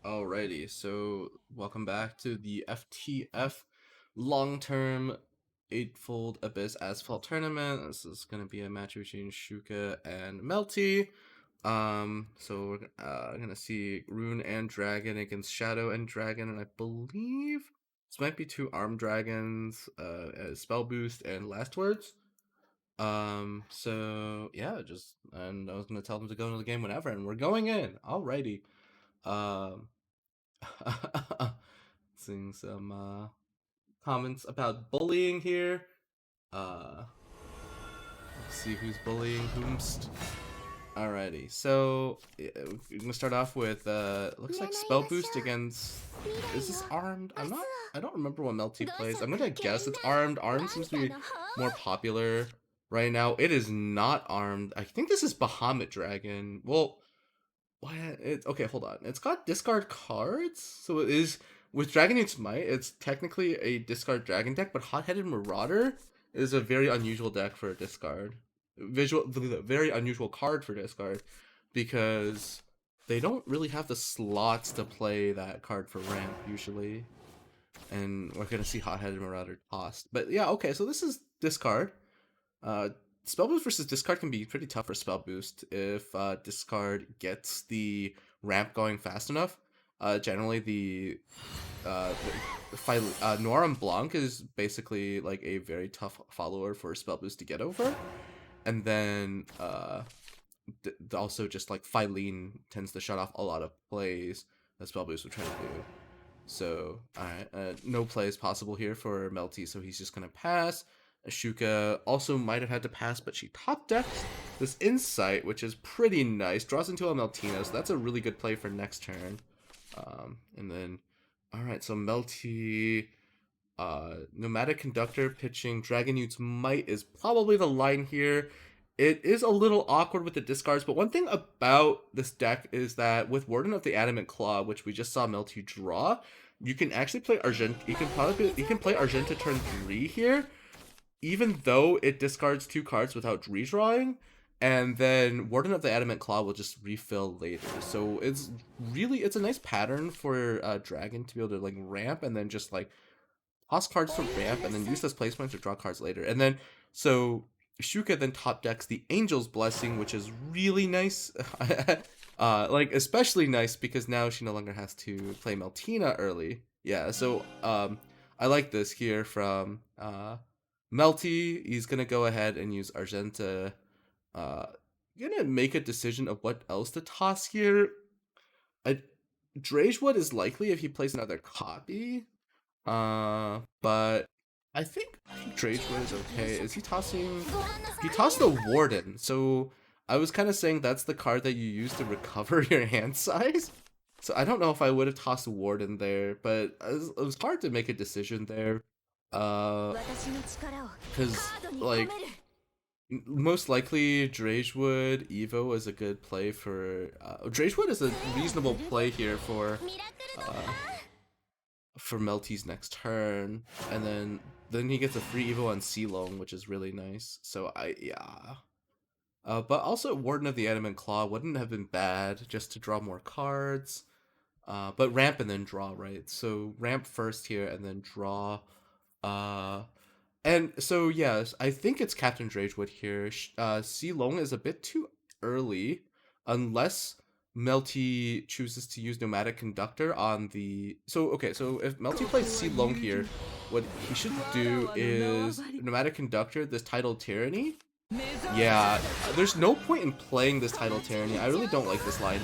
Alrighty, so welcome back to the FTF long-term Eightfold Abyss Azvaldt tournament. This is gonna be a match between Shuuka and Melty. So we're gonna see Rune and Dragon against Shadow and Dragon, and I believe this might be two Armed Dragons, as Spell Boost and Last Words. So yeah, and I was gonna tell them to go into the game whenever, and we're going in. Alrighty. Um. Seeing some comments about bullying here. Let's see who's bullying whomst. Alrighty, so we're gonna start off with looks like spell boost against. Is this armed? I don't remember what Melty plays. I'm gonna guess it's armed. Armed seems to be more popular right now. It is not armed. I think this is Bahamut Dragon. Well, what? Okay, hold on. It's got discard cards, so it is with Dragon Youth's Might. It's technically a discard dragon deck, but Hot-Headed Marauder is a very unusual deck for a discard. Very unusual card for discard because they don't really have the slots to play that card for ramp usually, and we're gonna see Hot-Headed Marauder tossed. But yeah, okay, so this is discard. Uh, Spell boost versus discard can be pretty tough for spell boost if discard gets the ramp going fast enough. Generally, Noir Blanc is basically like a very tough follower for spell boost to get over, and then also just like Phylene tends to shut off a lot of plays that spell boost would try to do. So, alright, no play is possible here for Melty, so he's just gonna pass. Shuuka also might have had to pass, but she top decks this Insight, which is pretty nice. Draws into a Meltina, so that's a really good play for next turn. And then, alright, so Melty, Nomadic Conductor pitching Dragon Youth's Might is probably the line here. It is a little awkward with the discards, but one thing about this deck is that with Warden of the Adamant Claw, which we just saw Melty draw, you can actually play Argent. You can play Argenta turn 3 here, even though it discards 2 cards without redrawing, and then Warden of the Adamant Claw will just refill later. So it's a nice pattern for Dragon to be able to like ramp and then just like toss cards to ramp and then use this placement to draw cards later. And then so Shuuka then top decks the Angel's Blessing, which is really nice. Like especially nice because now she no longer has to play Meltina early. Yeah, so I like this here from Melty. He's gonna go ahead and use Argenta. Gonna make a decision of what else to toss here. Dragewood is likely if he plays another copy. But I think Dragewood is okay. Is he tossing? He tossed the Warden, so I was kind of saying that's the card that you use to recover your hand size. So I don't know if I would have tossed Warden there, but it was hard to make a decision there. Because like most likely Dragewood Evo is a good play for. Dragewood is a reasonable play here for Melty's next turn, and then he gets a free Evo on Sealong, which is really nice. So yeah. But also Warden of the Adamant Claw wouldn't have been bad just to draw more cards. But ramp and then draw, right? So ramp first here and then draw. And so yes, I think it's Captain Dragewood here. Sealong is a bit too early, unless Melty chooses to use Nomadic Conductor on the... So, okay, so if Melty plays Sealong here, what he should do is Nomadic Conductor, this Tidal Tyranny. Yeah, there's no point in playing this Tidal Tyranny. I really don't like this line.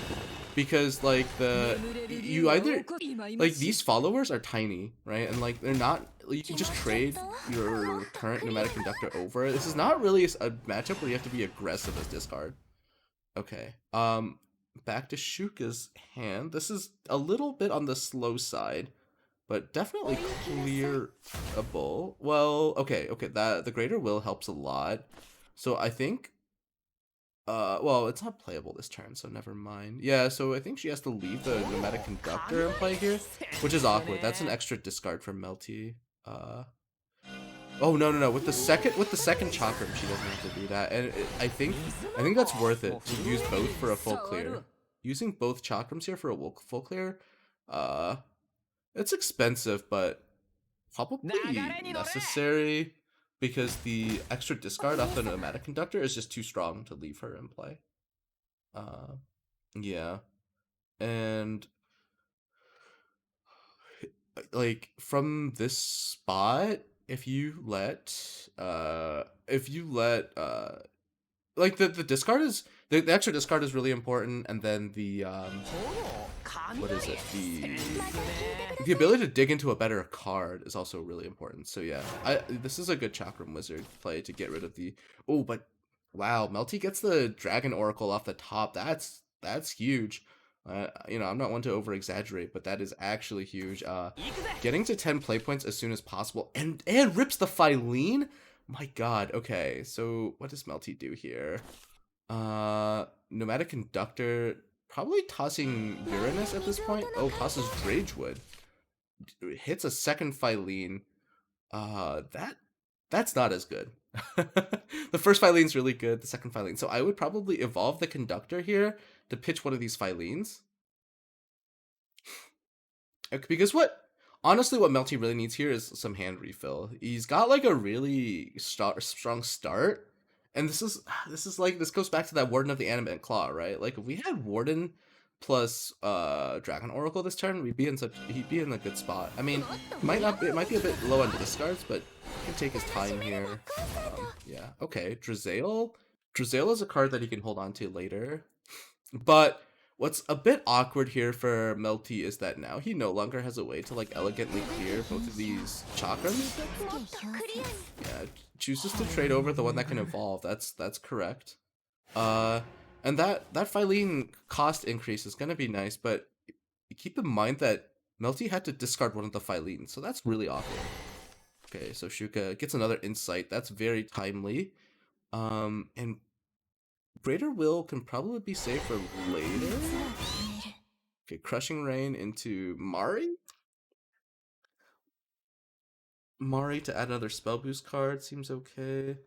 Because, like, you either... Like, these followers are tiny, right? And, like, they're not... You can just trade your current Nomadic Conductor over. This is not really a matchup where you have to be aggressive as discard. Okay. Back to Shuuka's hand. This is a little bit on the slow side, but definitely clearable. Well, okay, the Greater Will helps a lot. So I think well, it's not playable this turn, so never mind. Yeah, so I think she has to leave the Nomadic Conductor and play here, which is awkward. That's an extra discard for Melty. Oh no! With the second Chakram, she doesn't have to do that, and I think that's worth it to use both for a full clear. Using both Chakrams here for a full clear Uh, it's expensive, but probably necessary because the extra discard off the Nomadic Conductor is just too strong to leave her in play. Uh, yeah, and like from this spot, if you let like the discard is the extra discard is really important, and then the what is it, the ability to dig into a better card is also really important. So yeah, this is a good Chakram Wizard play to get rid of the but wow, Melty gets the Dragon Oracle off the top. That's huge. I'm not one to over exaggerate, but that is actually huge. Getting to 10 play points as soon as possible, and rips the Phylene. My God. Okay, so what does Melty do here? Nomadic Conductor, probably tossing Uranus at this point. Oh, tosses Ragewood. Hits a second Phylene. That's not as good. The first Phylene's really good, the second Phylene. So I would probably evolve the Conductor here to pitch one of these Phylenes. Because honestly, what Melty really needs here is some hand refill. He's got like a really strong start. And this goes back to that Warden of the Animate Claw, right? Like if we had Warden plus Dragon Oracle this turn, he'd be in a good spot. I mean, it might be a bit low on discards, but he can take his time here. Yeah, okay. Drizael is a card that he can hold on to later. But what's a bit awkward here for Melty is that now he no longer has a way to like elegantly clear both of these chakrams. Yeah, chooses to trade over the one that can evolve. That's correct. And that Phylene cost increase is gonna be nice, but keep in mind that Melty had to discard one of the Phylenes, so that's really awkward. Okay, so Shuuka gets another insight. That's very timely. And Greater Will can probably be safe for later. Okay, Crushing Rain into Mari. Mari to add another spell boost card seems okay.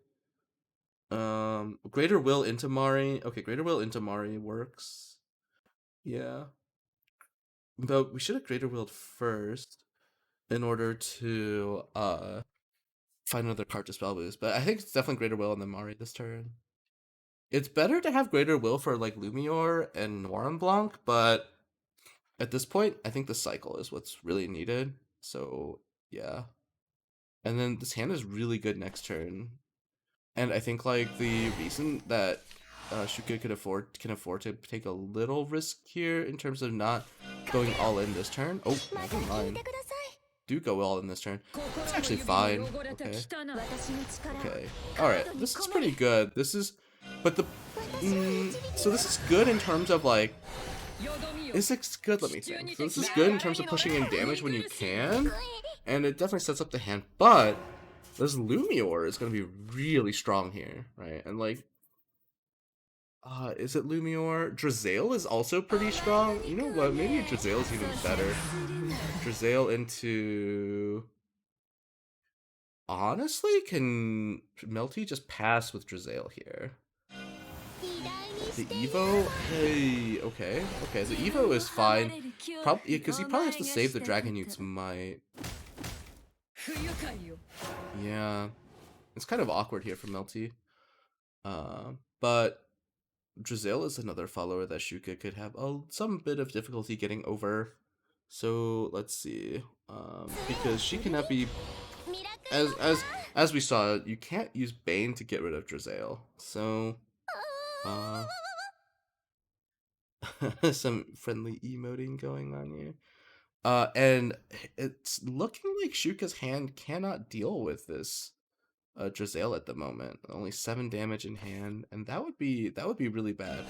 Greater Will into Mari. Okay, Greater Will into Mari works. Yeah. Though we should have Greater Willed first in order to find another card to spell boost. But I think it's definitely Greater Will and then Mari this turn. It's better to have Greater Will for like Lumior and Noir Blanc, but at this point, I think the cycle is what's really needed. So yeah. And then this hand is really good next turn. And I think like the reason that Shuuka can afford to take a little risk here in terms of not going all in this turn. Oh, never mind. Do go all in this turn. It's actually fine. Okay. Okay. Alright, this is pretty good. This is so this is good in terms of like is it good? Let me think. So this is good in terms of pushing in damage when you can, and it definitely sets up the hand, but this Lumior is going to be really strong here, right? And like, is it Lumior? Drizael is also pretty strong. You know what? Maybe Drizael is even better. Drizael into... Honestly, can Melty just pass with Drizael here? The Evo? Hey, okay. The Evo is fine. Probably because he probably has to save the Dragon Youth's might. Yeah. It's kind of awkward here for Melty. But Drizael is another follower that Shuuka could have some bit of difficulty getting over. So let's see. Because she cannot be as we saw, you can't use Bane to get rid of Drizael. So some friendly emoting going on here. And it's looking like Shuuka's hand cannot deal with this Drizael at the moment. Only 7 damage in hand, and that would be really bad.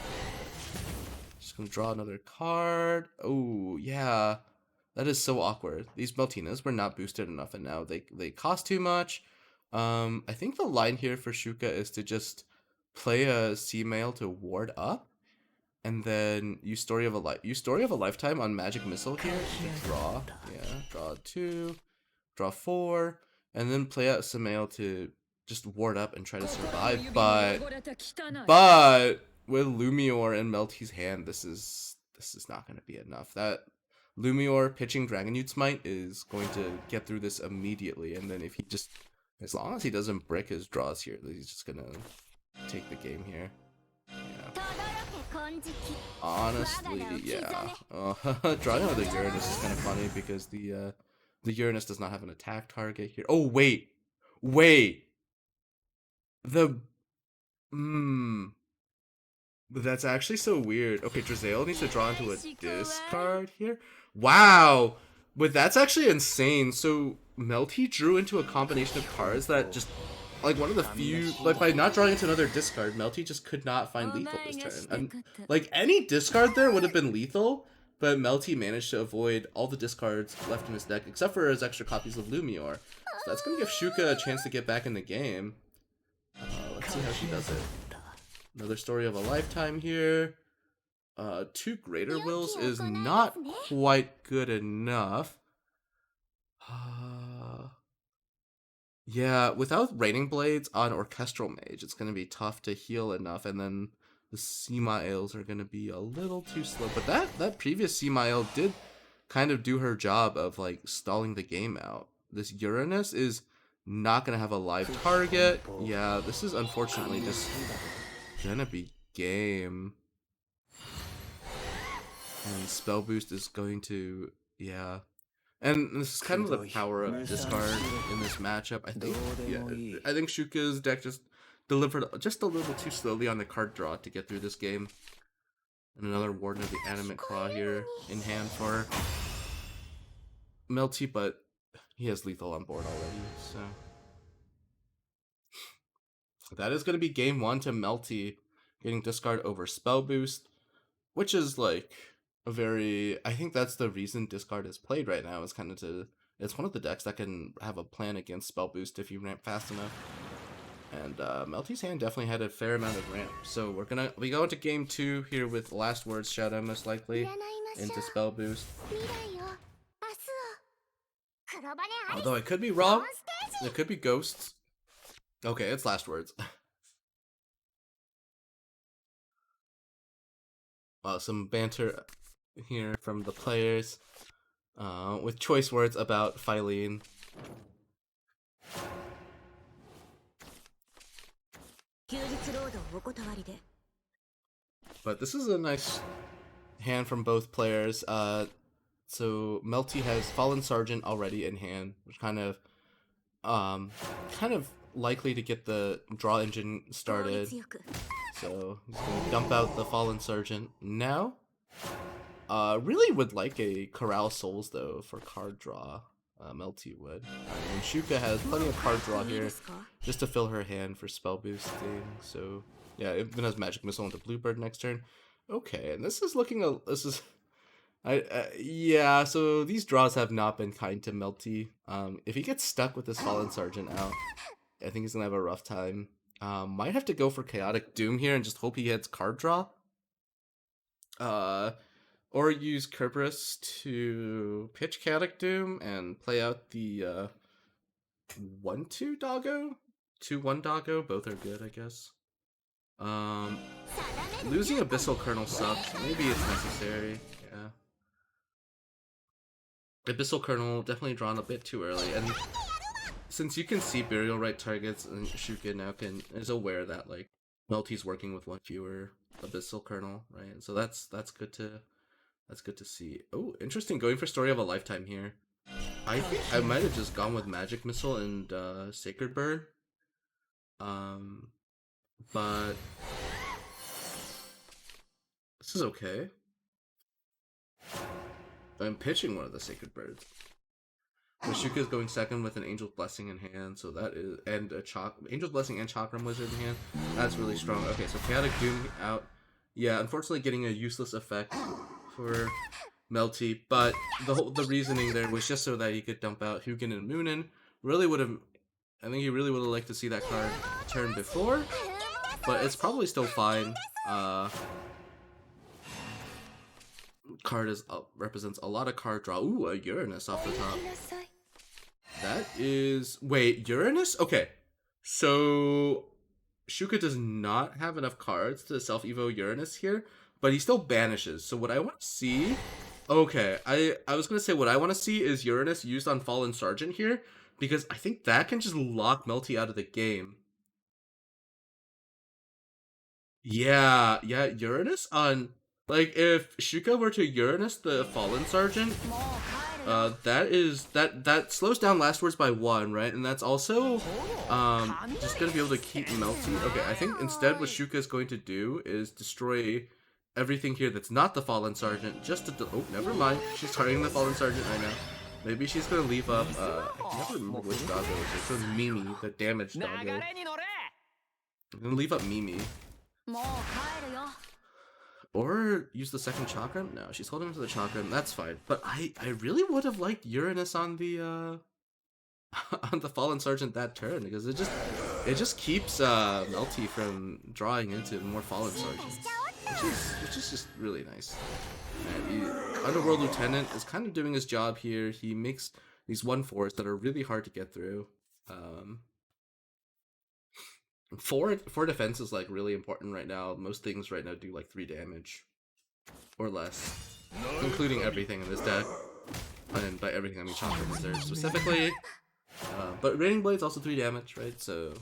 Just gonna draw another card. Oh yeah, that is so awkward. These Meltinas were not boosted enough, and now they cost too much. I think the line here for Shuuka is to just play a C-mail to ward up, and then use Story of a Lifetime on Magic Missile here to draw. Yeah, draw 2, draw 4, and then play out Samael to just ward up and try to survive. But with Lumior and Melty's hand, this is not going to be enough. Lumior pitching Dragon Newt Smite is going to get through this immediately, and then if he just, as long as he doesn't break his draws here, he's just gonna take the game here. Yeah. Honestly, yeah. Drawing another Uranus is kind of funny because the Uranus does not have an attack target here. Oh wait, the that's actually so weird. Okay, Drizael needs to draw into a discard here. Wow, but that's actually insane. So Melty drew into a combination of cards that just, like, one of the few, like, by not drawing into another discard, Melty just could not find lethal this turn. And, like, any discard there would have been lethal, but Melty managed to avoid all the discards left in his deck, except for his extra copies of Lumior. So that's gonna give Shuuka a chance to get back in the game. Let's see how she does it. Another story of a lifetime here. 2 Greater Wills is not quite good enough. Yeah, without Raining Blades on Orchestral Mage, it's going to be tough to heal enough, and then the Semails are going to be a little too slow. But that previous Semail did kind of do her job of, like, stalling the game out. This Uranus is not going to have a live target. Yeah, this is unfortunately just gonna be game. And Spell Boost is going to, yeah. And this is kind of the power of discard in this matchup. I think, yeah, I think Shuuka's deck just delivered just a little too slowly on the card draw to get through this game. And another Warden of the Animate Claw here in hand for Melty, but he has lethal on board already, so that is going to be game 1 to Melty getting discard over Spell Boost, which is like a very, I think that's the reason discard is played right now, is kind of to, it's one of the decks that can have a plan against Spell Boost if you ramp fast enough. And Melty's hand definitely had a fair amount of ramp. So we go into game 2 here with Last Words Shadow most likely into Spell Boost. Although I could be wrong. It could be Ghosts. Okay, it's Last Words. Some banter here from the players with choice words about Phylene. But this is a nice hand from both players. So Melty has Fallen Sergeant already in hand, which kind of likely to get the draw engine started. So he's gonna dump out the Fallen Sergeant now. Really would like a Corral Souls though for card draw. Melty would. And Shuuka has plenty of card draw here just to fill her hand for spell boosting. So yeah, even has Magic Missile into Bluebird next turn. Okay, and this is looking yeah, so these draws have not been kind to Melty. If he gets stuck with this Fallen Sergeant out, I think he's gonna have a rough time. Might have to go for Chaotic Doom here and just hope he hits card draw. Or use Kerberos to pitch Chaotic Doom and play out the 1-2 Doggo? 2-1 Doggo, both are good, I guess. Losing Abyssal Kernel sucks. Maybe it's necessary, yeah. Abyssal Kernel definitely drawn a bit too early, and since you can see Burial Rite targets, and Shuuka now is aware that like Melty's working with one fewer Abyssal Kernel, right? And so that's good to see. Oh, interesting, going for Story of a Lifetime here. I think I might have just gone with Magic Missile and Sacred Bird. But this is okay. I'm pitching one of the Sacred Birds. Shuuka is going second with an Angel's Blessing in hand, so that is, and a Angel's Blessing and Chakram Wizard in hand. That's really strong. Okay, so Chaotic Doom out. Yeah, unfortunately getting a useless effect for Melty, but the reasoning there was just so that he could dump out Hugin and Moonin. I think he really would have liked to see that card turn before, but it's probably still fine. Card represents a lot of card draw. Ooh, a Uranus off the top. That is... Wait, Uranus? Okay. So Shuuka does not have enough cards to self-evo Uranus here, but he still banishes. So what I want to see Okay, I was gonna say what I want to see is Uranus used on Fallen Sergeant here, because I think that can just lock Melty out of the game. Yeah, yeah, Uranus on, like, if Shuuka were to Uranus the Fallen Sergeant, that slows down last words by 1, right? And that's also just gonna be able to keep Melty. Okay, I think instead what Shuuka is going to do is destroy everything here that's not the Fallen Sergeant, just to oh, never mind. She's targeting the Fallen Sergeant right now. Maybe she's gonna leave up I never remember which doggo it is. It was Mimi, the damaged doggo. I'm gonna leave up Mimi. Or use the second chakra? No, she's holding onto the chakra. That's fine. But I really would have liked Uranus on the on the Fallen Sergeant that turn, because it just keeps Melty from drawing into more Fallen Sergeants, which is just really nice. And Underworld Lieutenant is kind of doing his job here. He makes these 1/4s that are really hard to get through. Four defense is like really important right now. Most things right now do like 3 damage or less, including everything in this deck. And by everything I mean Chakra Reserve specifically. But Raining Blade's also 3 damage, right? So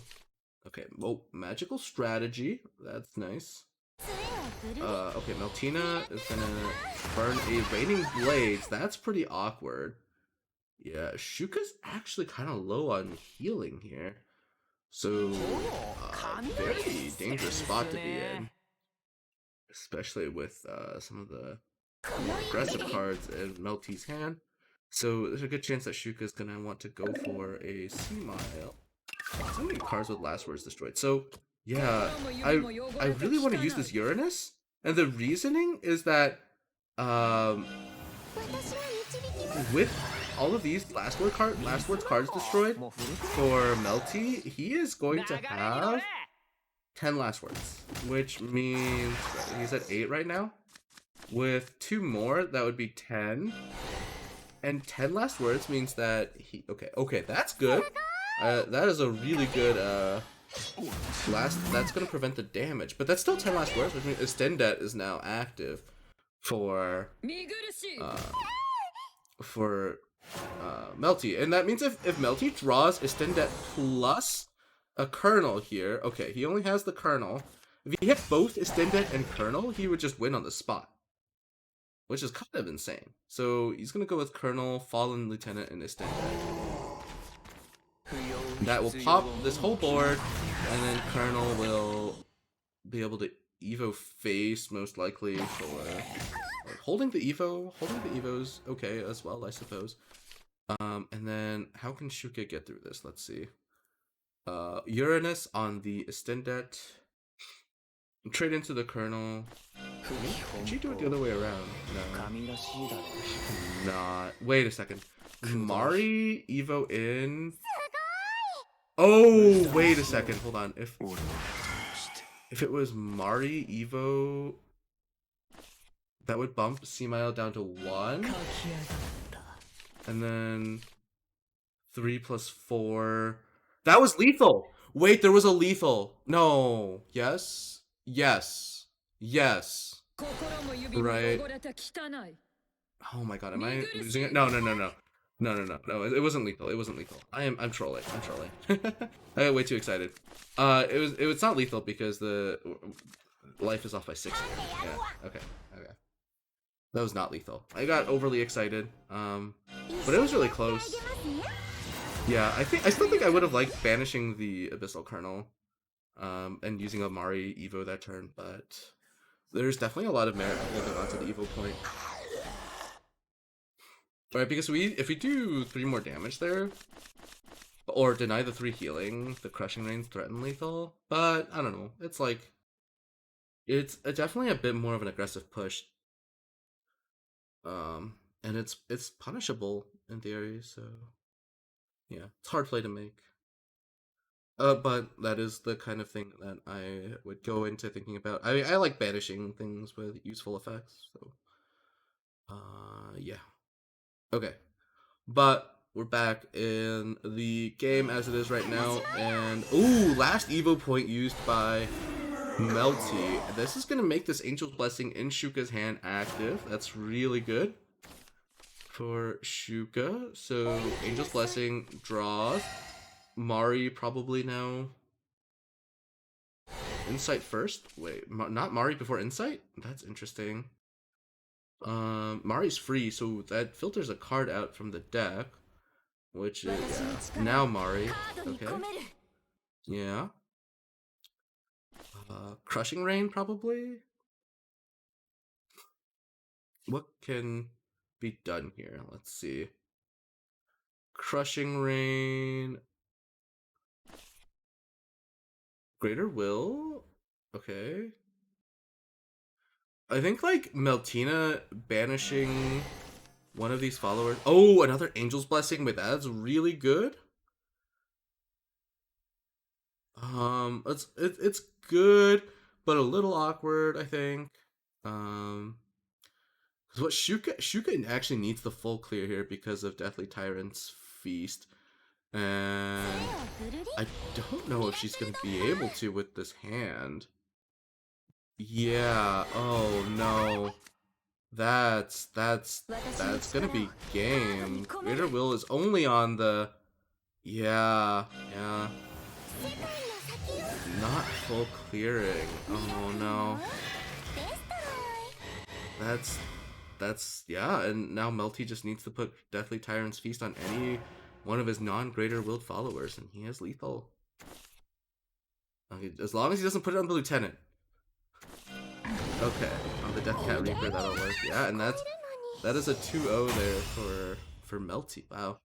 okay, well, magical strategy. That's nice. Okay, Meltina is gonna burn a Raining Blades. That's pretty awkward. Yeah, Shuuka's actually kind of low on healing here. So, very dangerous spot to be in. Especially with some of the more aggressive cards in Melty's hand. So, there's a good chance that Shuuka's gonna want to go for a Sea-Mile. So many cards with last words destroyed. So, yeah, I really want to use this Uranus. And the reasoning is that, with all of these last words cards destroyed for Melty, he is going to have 10 last words, which means he's at 8 right now. With 2 more, that would be 10, and 10 last words means that he okay, that's good. That is a really good that's gonna prevent the damage, but that's still 10 last words, which means Extendet is now active for Melty, and that means if Melty draws Extendet plus a Colonel here, okay, he only has the Colonel. If he hit both Extendet and Colonel, he would just win on the spot, which is kind of insane. So he's gonna go with Colonel, Fallen Lieutenant, and Extendet. That will pop this whole board, and then Colonel will be able to Evo face most likely for like, holding the Evo's okay as well, I suppose. And then how can Shuuka get through this? Let's see. Uranus on the Extendet. Trade into the Colonel. Can she do it the other way around? No. Not. Wait a second. Mari Evo in. Oh, wait a second. Hold on. If it was Mari Evo, that would bump Sea-Mile down to 1. And then 3 plus 4. That was lethal. Wait, there was a lethal. No. Yes. Yes. Yes. Right. Oh my god, am I losing it? No. No, it wasn't lethal. It wasn't lethal. I'm trolling. I got way too excited. It was not lethal because the life is off by 6. Yeah. Okay. That was not lethal. I got overly excited. But it was really close. Yeah, I still think I would have liked banishing the Abyssal Colonel, and using a Mari Evo that turn, but there's definitely a lot of merit holding onto the Evo point. Right, because if we do 3 more damage there, or deny the 3 healing, the Crushing Rains threaten lethal, but I don't know. It's like, it's definitely a bit more of an aggressive push. And it's punishable in theory, so yeah, it's hard play to make. But that is the kind of thing that I would go into thinking about. I like banishing things with useful effects, so yeah. Okay. But we're back in the game as it is right now, and ooh, last Evo point used by Melty. This is gonna make this Angel's Blessing in Shuuka's hand active. That's really good. for Shuuka. So Angel's Blessing draws. Mari probably now. Insight first? Wait, not Mari before Insight? That's interesting. Mari's free, so that filters a card out from the deck, which is now Mari. Okay. Yeah. Crushing Rain probably. What can be done here? Let's see. Crushing Rain. Greater Will. Okay. I think like Meltina banishing one of these followers. Oh, another Angel's Blessing. Wait, that's really good. It's good, but a little awkward, I think. Um, because what Shuuka actually needs the full clear here because of Deathly Tyrant's Feast, and I don't know if she's gonna be able to with this hand. Yeah. Oh no. That's gonna be game. Greater Will is only on the. Yeah. Yeah. Not full clearing. Oh no. That's yeah, and now Melty just needs to put Deathly Tyrant's Feast on any one of his non-Greater Willed followers, and he has lethal. Okay, as long as he doesn't put it on the Lieutenant. Okay, on the Death Cat Reaper that'll work. Yeah, and that is a 2-0 there for Melty. Wow.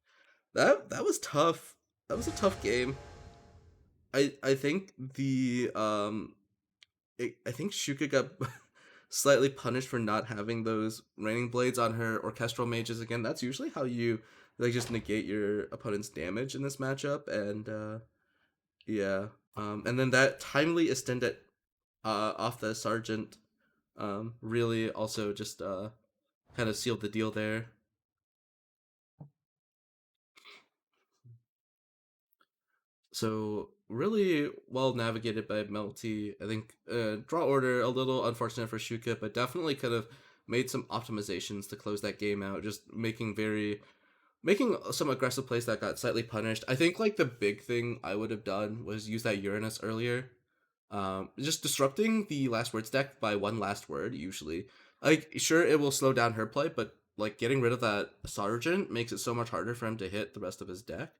That was tough. That was a tough game. I think I think Shuuka got slightly punished for not having those raining blades on her orchestral mages again. That's usually how you like just negate your opponent's damage in this matchup, and yeah. And then that timely extended off the sergeant really also just kind of sealed the deal there. So really well navigated by Melty. I think draw order a little unfortunate for Shuuka, but definitely could have made some optimizations to close that game out. Just making some aggressive plays that got slightly punished. I think like the big thing I would have done was use that Uranus earlier. Just disrupting the last words deck by one last word usually. Like sure it will slow down her play, but like getting rid of that sergeant makes it so much harder for him to hit the rest of his deck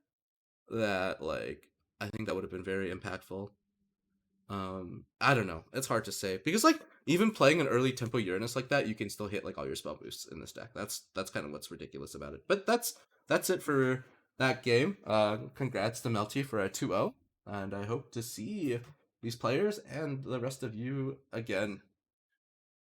that like I think that would have been very impactful. I don't know. It's hard to say because like even playing an early tempo Uranus like that, you can still hit like all your spell boosts in this deck. That's kind of what's ridiculous about it. But that's it for that game. Congrats to Melty for a 2-0, and I hope to see these players and the rest of you again